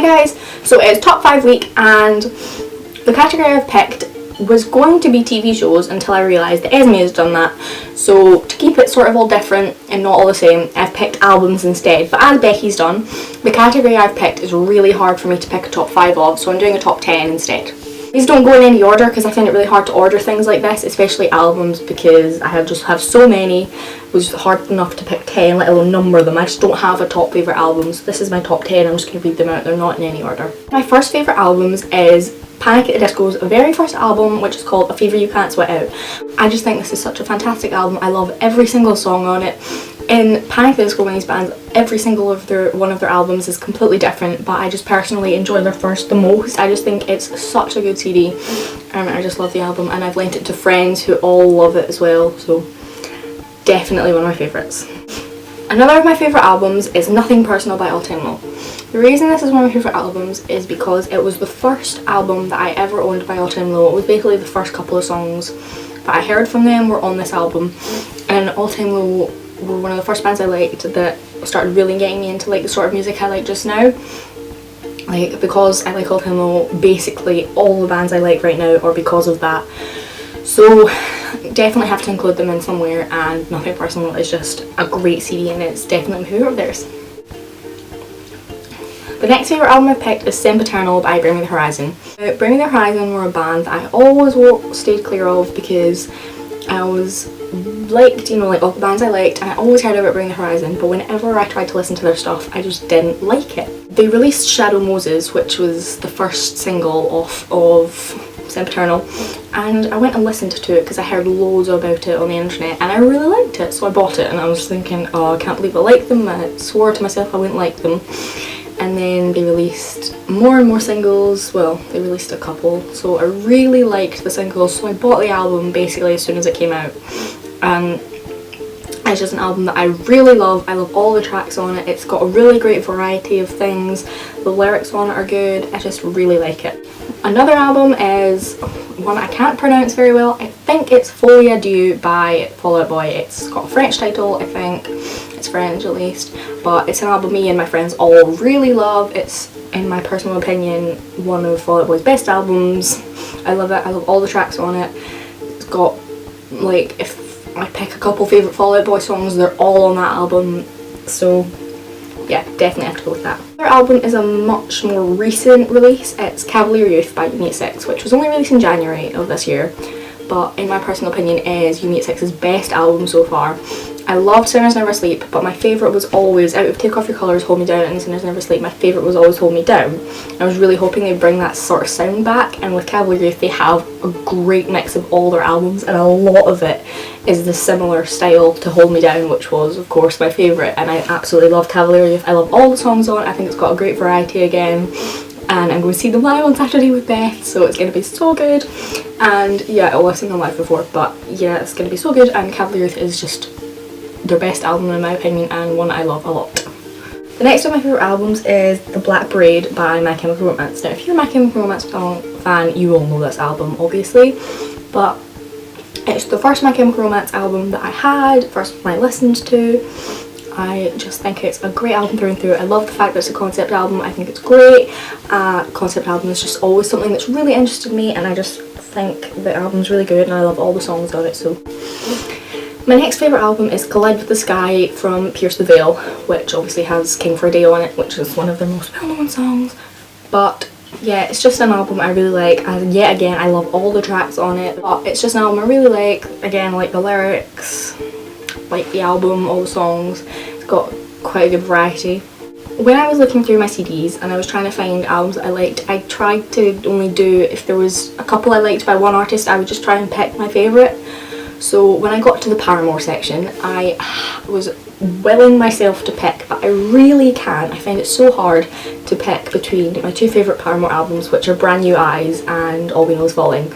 Hi guys, so it's top 5 week and the category I've picked was going to be TV shows until I realised that Esme has done that. So to keep it sort of all different and not all the same, I've picked albums instead. But as Becky's done, the category I've picked is really hard for me to pick a top 5 of, so I'm doing a top 10 instead. These don't go in any order because I find it really hard to order things like this, especially albums, because I just have so many. It was hard enough to pick 10, let alone number them. I just don't have a top favourite albums. This is my top 10, I'm just going to read them out, they're not in any order. My first favourite albums is Panic at the Disco's very first album, which is called A Fever You Can't Sweat Out. I just think this is such a fantastic album. I love every single song on it. In Panic at the Disco, these bands, every single one of their albums is completely different, but I just personally enjoy their first the most. I just think it's such a good CD, and I just love the album, and I've lent it to friends who all love it as well, so definitely one of my favourites. Another of my favourite albums is Nothing Personal by All Time Low. The reason this is one of my favourite albums is because it was the first album that I ever owned by All Time Low. It was basically the first couple of songs that I heard from them were on this album, and All Time Low were one of the first bands I liked that started really getting me into like the sort of music I like just now. Like, because I like All Time Low, basically all the bands I like right now are because of that. So definitely have to include them in somewhere, and Nothing Personal is just a great CD and it's definitely my favourite of theirs. The next favourite album I picked is Sempiternal by Bring Me The Horizon. Bring Me The Horizon were a band that I always stayed clear of because I always liked, like all the bands I liked, and I always heard about Bring the Horizon, but whenever I tried to listen to their stuff, I just didn't like it. They released Shadow Moses, which was the first single off of Sempiternal, and I went and listened to it because I heard loads about it on the internet, and I really liked it, so I bought it, and I was thinking, oh, I can't believe I like them. I swore to myself I wouldn't like them. And then they released more and more singles. Well, they released a couple, so I really liked the singles, so I bought the album basically as soon as it came out. And it's just an album that I really love. I love all the tracks on it. It's got a really great variety of things. The lyrics on it are good. I just really like it. Another album is one I can't pronounce very well. I think it's Folie à Deux by Fall Out Boy. It's got a French title, I think. It's French at least. But it's an album me and my friends all really love. It's, in my personal opinion, one of Fall Out Boy's best albums. I love it. I love all the tracks on it. It's got, like, if I pick a couple favourite Fall Out Boy songs, they're all on that album. So yeah, definitely have to go with that. Their album is a much more recent release. It's Cavalier Youth by Unit 6, which was only released in January of this year, but in my personal opinion is Unit 6's best album so far. I loved Sinners Never Sleep, but my favourite was always, out of Take Off Your Colours, Hold Me Down and Sinners Never Sleep, my favourite was always Hold Me Down. I was really hoping they'd bring that sort of sound back, and with Cavalier Youth they have a great mix of all their albums, and a lot of it is the similar style to Hold Me Down, which was of course my favourite, and I absolutely love Cavalier Youth. I love all the songs on it. I think it's got a great variety again, and I'm going to see them live on Saturday with Beth, so it's going to be so good. And yeah, I've seen them live before, but yeah, it's going to be so good, and Cavalier Youth is just their best album in my opinion, and one I love a lot. The next of my favourite albums is The Black Parade by My Chemical Romance. Now if you're a My Chemical Romance fan, you will know this album obviously, but it's the first My Chemical Romance album that I had, first one I listened to. I just think it's a great album through and through. I love the fact that it's a concept album. I think it's great. Concept album is just always something that's really interested me, and I just think the album's really good, and I love all the songs on it. So my next favourite album is Collide With The Sky from Pierce the Veil, which obviously has King for a Day on it, which is one of their most well-known songs. But yeah, it's just an album I really like, and yet again I love all the tracks on it, but it's just an album I really like. Again, like the lyrics, like the album, all the songs. It's got quite a good variety. When I was looking through my CDs and I was trying to find albums that I liked, I tried to only do, if there was a couple I liked by one artist, I would just try and pick my favourite. So when I got to the Paramore section, I was willing myself to pick, but I really can't. I find it so hard to pick between my two favourite Paramore albums, which are Brand New Eyes and All We Know Is Falling.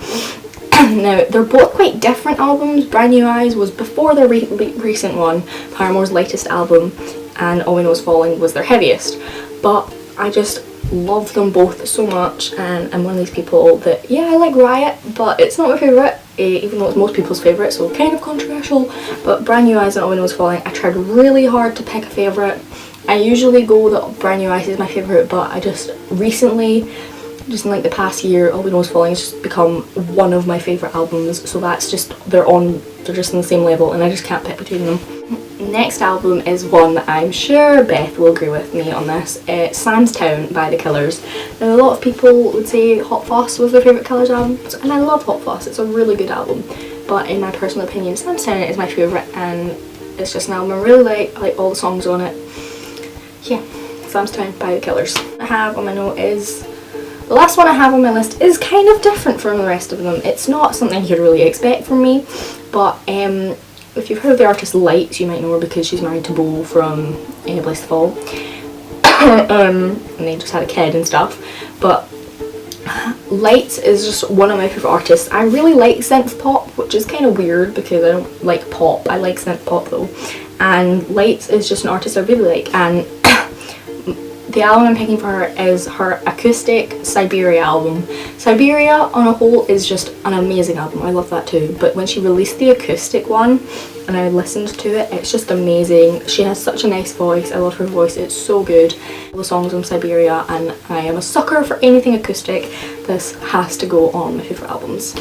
Now, they're both quite different albums. Brand New Eyes was before their recent one, Paramore's latest album, and All We Know Is Falling was their heaviest. But I just love them both so much, and I'm one of these people that, yeah, I like Riot, but it's not my favourite, even though it's most people's favourite, so kind of controversial. But Brand New Eyes and All We Know Is Falling, I tried really hard to pick a favourite, I usually go that Brand New Ice is my favourite, but I just recently, just in like the past year, All We Know Is Falling has just become one of my favourite albums, so that's just, they're just on the same level and I just can't pick between them. Next album is one that I'm sure Beth will agree with me on this. It's Sandtown by The Killers. Now a lot of people would say Hot Fuss was their favourite Killers album, and I love Hot Fuss, it's a really good album, but in my personal opinion Sandtown is my favourite, and it's just an album I really like. I like all the songs on it. Yeah, Sandtown by The Killers. I have on my note is, the last one I have on my list is kind of different from the rest of them. It's not something you'd really expect from me, but if you've heard of the artist Lights, you might know her because she's married to Bo from Bless the Fall. And they just had a kid and stuff. But Lights is just one of my favourite artists. I really like synth pop, which is kind of weird because I don't like pop. I like synth pop though. And Lights is just an artist I really like, and the album I'm picking for her is her acoustic Siberia album. Siberia on a whole is just an amazing album, I love that too, but when she released the acoustic one and I listened to it, it's just amazing. She has such a nice voice, I love her voice, it's so good. All the songs on Siberia, and I am a sucker for anything acoustic. This has to go on my favourite albums.